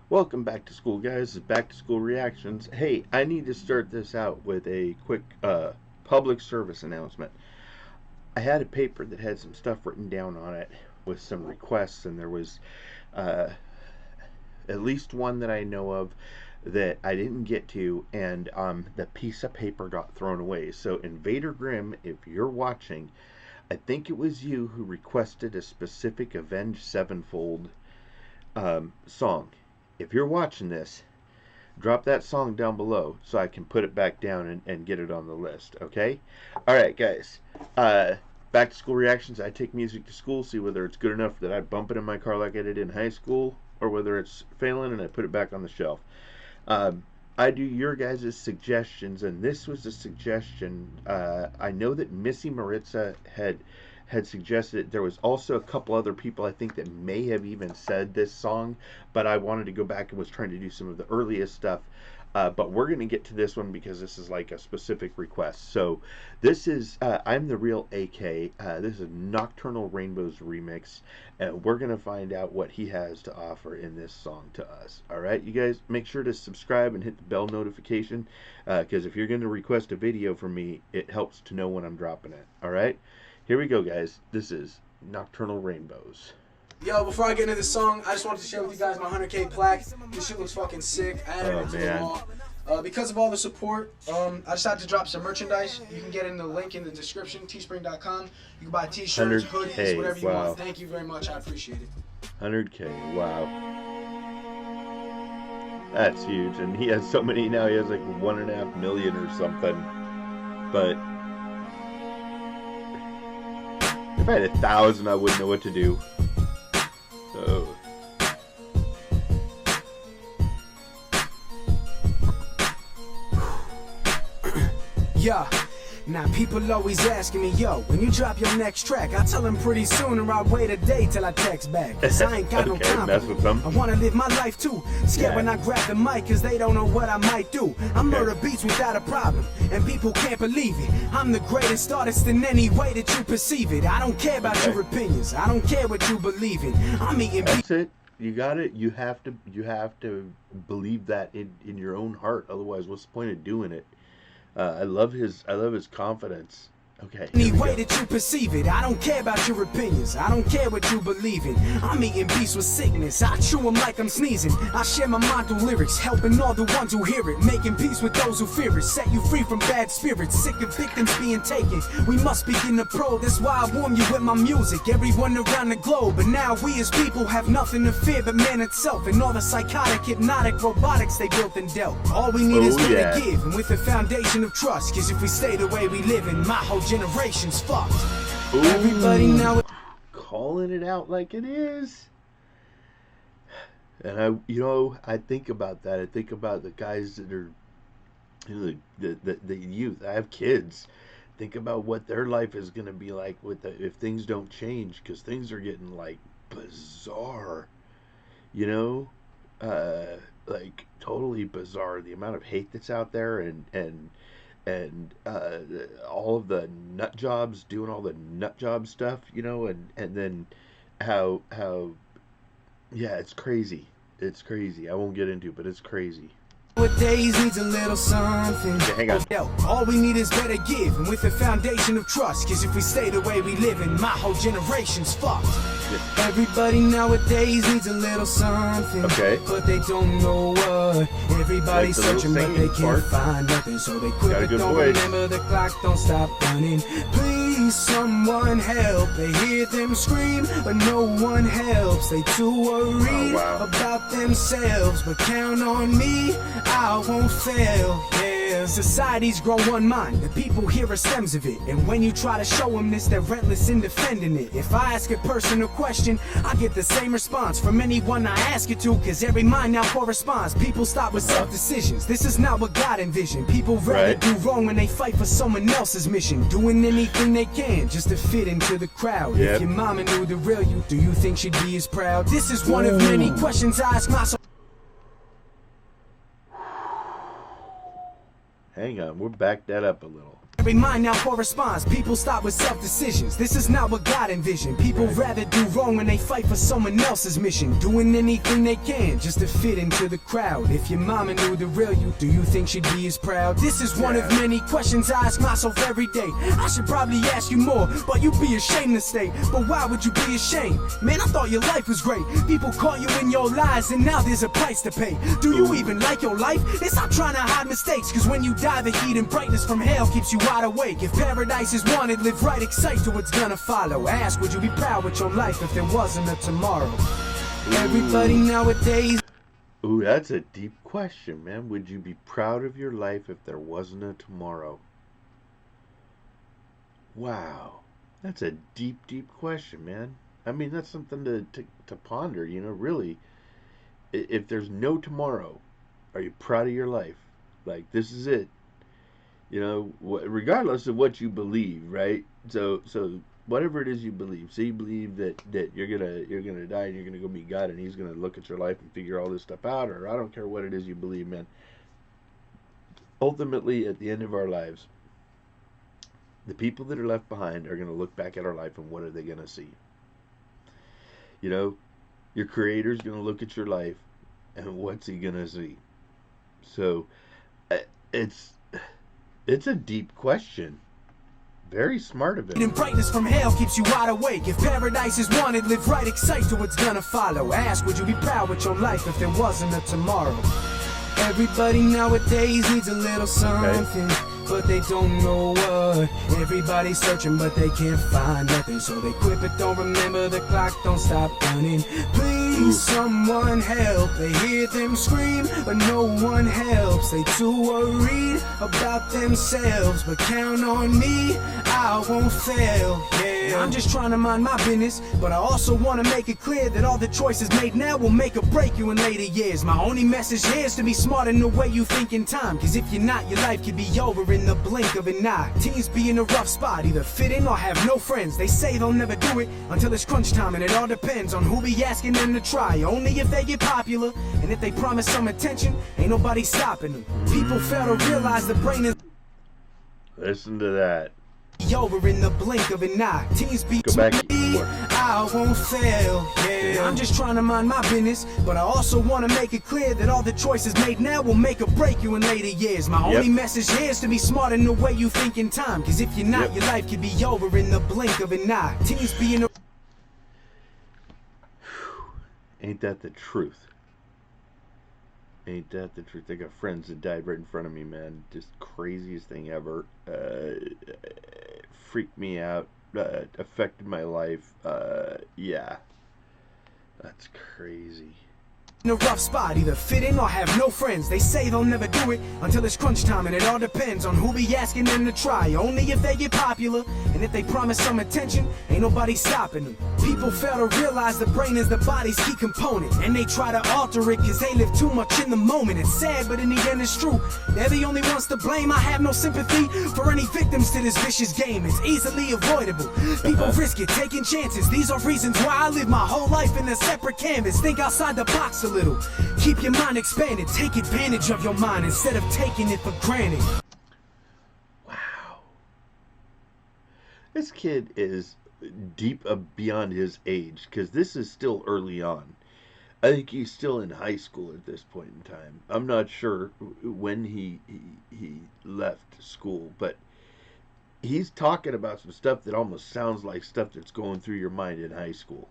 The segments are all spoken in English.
Welcome back to school, guys. It's back to school reactions. Hey, I need to start this out with a quick public service announcement. I had a paper that had some stuff written down on it with some requests, and there was uh, at least one that I know of that I didn't get to, and the piece of paper got thrown away. So, Invader Grimm, if you're watching, I think it was you who requested a specific Avenged Sevenfold song. If you're watching this, drop that song down below so I can put it back down and get it on the list, okay? Alright, guys. Back to school reactions. I take music to school, see whether it's good enough that I bump it in my car like I did in high school, or whether it's failing and I put it back on the shelf. I do your guys' suggestions, and this was a suggestion. I know that Missy Maritza had suggested it. There was also a couple other people I think that may have even said this song, but I wanted to go back and was trying to do some of the earliest stuff. But we're going to get to this one because this is like a specific request. So this is I'm the Real AK. This is Nocturnal Rainbow's remix, and we're going to find out what he has to offer in this song to us. All right, you guys, make sure to subscribe and hit the bell notification, because if you're going to request a video from me, it helps to know when I'm dropping it. All right, here we go, guys. This is Nocturnal Rainbows. Yo, before I get into this song, I just wanted to share with you guys my 100K plaque. This shit looks fucking sick. I added it to the wall. Because of all the support, I decided to drop some merchandise. You can get in the link in the description, teespring.com. You can buy t-shirts, hoodies, whatever you want. Thank you very much. I appreciate it. 100K, wow. That's huge. And he has so many now. He has like 1.5 million or something. But if I had 1,000, I wouldn't know what to do. So yeah. Now people always asking me, yo, when you drop your next track, I tell them pretty soon, or I'll wait a day till I text back. Cause I ain't got no time. I wanna live my life too. Scared when I grab the mic, cause they don't know what I might do. I murder beats without a problem, and people can't believe it. I'm the greatest artist in any way that you perceive it. I don't care about your opinions, I don't care what you believe in. I'm eating beats. That's it. You got it. You have to believe that in your own heart. Otherwise, what's the point of doing it? I love his confidence. Okay. Any way that you perceive it, I don't care about your opinions. I don't care what you believe in. I'm eating beats with sickness. I chew them like I'm sneezing. I share my mind through lyrics, helping all the ones who hear it. Making peace with those who fear it. Set you free from bad spirits. Sick of victims being taken. We must begin to pro. That's why I warm you with my music. Everyone around the globe. But now we as people have nothing to fear but man itself. And all the psychotic, hypnotic robotics they built and dealt. All we need is to give. And with the foundation of trust. Cause if we stay the way we live in, my whole generation's fucked. Ooh, everybody now calling it out like it is. And I think about that. I think about the guys that are, the youth. I have kids. Think about what their life is going to be like if things don't change, because things are getting like bizarre. Like totally bizarre. The amount of hate that's out there, and all of the nut jobs doing all the nut job stuff, and then how yeah, it's crazy. It's crazy. I won't get into it, but it's crazy. Nowadays needs a little something. Okay, hang on. Yo, all we need is better give, and with the foundation of trust. Cause if we stay the way we live in, my whole generation's fucked. Yeah. Everybody nowadays needs a little something. Okay. But they don't know what. Everybody's like searching, but they can't find nothing. So they quit, but don't remember the clock don't stop running. Please, someone help. They hear them scream, but no one helps. They too worried about themselves, but count on me, I won't fail. Yeah, society's grown one mind. The people here are stems of it. And when you try to show them this, they're relentless in defending it. If I ask a personal question, I get the same response from anyone I ask it to, cause every mind now corresponds. People stop with self-decisions. This is not what God envisioned. People rather do wrong when they fight for someone else's mission. Doing anything they can just to fit into the crowd. If your mama knew the real you, do you think she'd be as proud? This is one of many questions I ask myself. Hang on, we'll back that up a little. every mind now corresponds. People stop with self-decisions. This is not what God envisioned. People rather do wrong when they fight for someone else's mission, doing anything they can just to fit into the crowd. If your mama knew the real you, do you think she'd be as proud? This is one of many questions I ask myself every day. I should probably ask you more, but you'd be ashamed to stay. But why would you be ashamed? Man, I thought your life was great. People caught you in your lies, and now there's a price to pay. Do you even like your life? It's not trying to hide mistakes, cause when you die, the heat and brightness from hell keeps you wide awake. If paradise is wanted, live right, excite to what's gonna follow. Ask, would you be proud with your life if there wasn't a tomorrow? Everybody nowadays. Ooh, that's a deep question, man. Would you be proud of your life if there wasn't a tomorrow? Wow. That's a deep, deep question, man. I mean, that's something to ponder, you know, really. If there's no tomorrow, are you proud of your life? Like, this is it. You know, regardless of what you believe, right? So whatever it is you believe. Say you believe that you're gonna die and you're gonna go meet God and He's gonna look at your life and figure all this stuff out, or I don't care what it is you believe, man. Ultimately, at the end of our lives, the people that are left behind are gonna look back at our life and what are they gonna see? You know, your Creator's gonna look at your life and what's He gonna see? So, it's a deep question. Very smart of him. And brightness from hell keeps you wide awake. If paradise is wanted, live right, excite to what's gonna follow. Ask, would you be proud with your life if there wasn't a tomorrow? Everybody nowadays needs a little something, but they don't know what. Everybody's searching, but they can't find nothing. So they quit, but don't remember the clock don't stop running. Please, someone help. They hear them scream, but no one helps. They too worried about themselves, but count on me, I won't fail. Yeah, I'm just trying to mind my business, but I also want to make it clear that all the choices made now will make or break you in later years. My only message here is to be smart in the way you think in time, cause if you're not, your life could be over in the blink of an eye. Teens be in a rough spot, either fit in or have no friends. They say they'll never do it until it's crunch time, and it all depends on who be asking them to try. Only if they get popular, and if they promise some attention, ain't nobody stopping them. People fail to realize the brain is Listen to that. over in the blink of an eye. Teens be Go back me, I won't fail. Yeah, I'm just trying to mind my business, but I also want to make it clear that all the choices made now will make or break you in later years. My only message here is to be smart in the way you think in time, cause if you're not, your life could be over in the blink of an eye. Teens be in a Ain't that the truth? Ain't that the truth? I got friends that died right in front of me, man. Just craziest thing ever. Freaked me out. Affected my life. Yeah. That's crazy. in a rough spot, either fit in or have no friends. They say they'll never do it until it's crunch time, and it all depends on who be asking them to try. Only if they get popular, and if they promise some attention, ain't nobody stopping them. People fail to realize the brain is the body's key component, and they try to alter it cause they live too much in the moment. It's sad, but in the end it's true. They're the only ones to blame. I have no sympathy for any victims to this vicious game. It's easily avoidable. People risk it, taking chances. These are reasons why I live my whole life in a separate canvas. Think outside the box a little. Keep your mind expanded. Take advantage of your mind instead of taking it for granted. Wow. This kid is deep beyond his age, because this is still early on. I think he's still in high school at this point in time. I'm not sure when he left school, but he's talking about some stuff that almost sounds like stuff that's going through your mind in high school.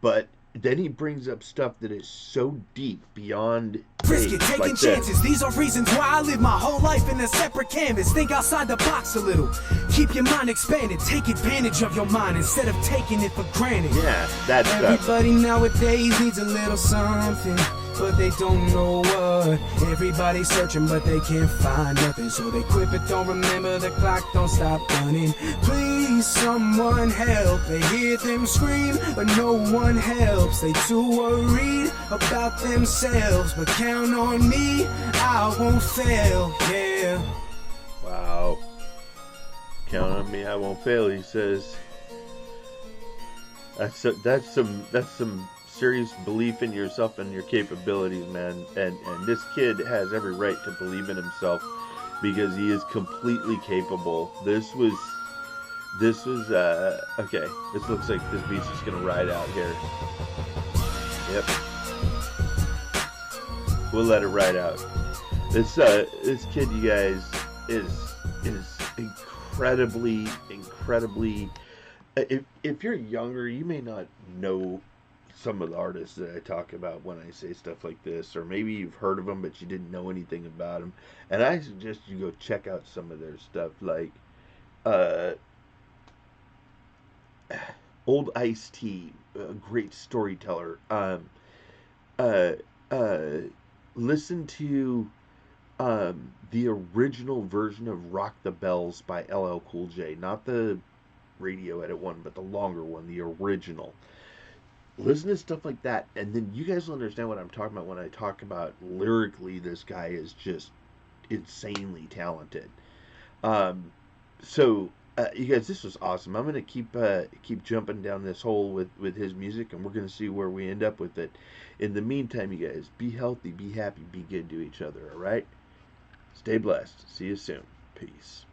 But then he brings up stuff that is so deep beyond risk it, taking like chances. These are reasons why I live my whole life in a separate canvas. Think outside the box a little. Keep your mind expanded. Take advantage of your mind instead of taking it for granted. Yeah, that's everybody nowadays needs a little something, but they don't know what. Everybody's searching, but they can't find nothing. So they quit, but don't remember the clock don't stop running. Please, someone help. They hear them scream, but no one helps. They too worried about themselves, but count on me, I won't fail. Yeah. Wow. Count on me, I won't fail, he says. That's some serious belief in yourself and your capabilities, man. And this kid has every right to believe in himself. because he is completely capable. This was okay. This looks like this beat's just gonna ride out here. Yep. We'll let it ride out. This kid, you guys, is incredibly. If you're younger, you may not know some of the artists that I talk about when I say stuff like this, or maybe you've heard of them but you didn't know anything about them. And I suggest you go check out some of their stuff, like uh, Old Ice-T, a great storyteller. Uh, uh, Listen to the original version of Rock the Bells by LL Cool J, not the radio edit one, but the longer one, the original. Listen to stuff like that, and then you guys will understand what I'm talking about when I talk about lyrically. This guy is just insanely talented. Um, so you guys, this was awesome. I'm gonna keep jumping down this hole with his music, and we're gonna see where we end up with it. In the meantime, you guys, be healthy, be happy, be good to each other. All right. Stay blessed. See you soon. Peace.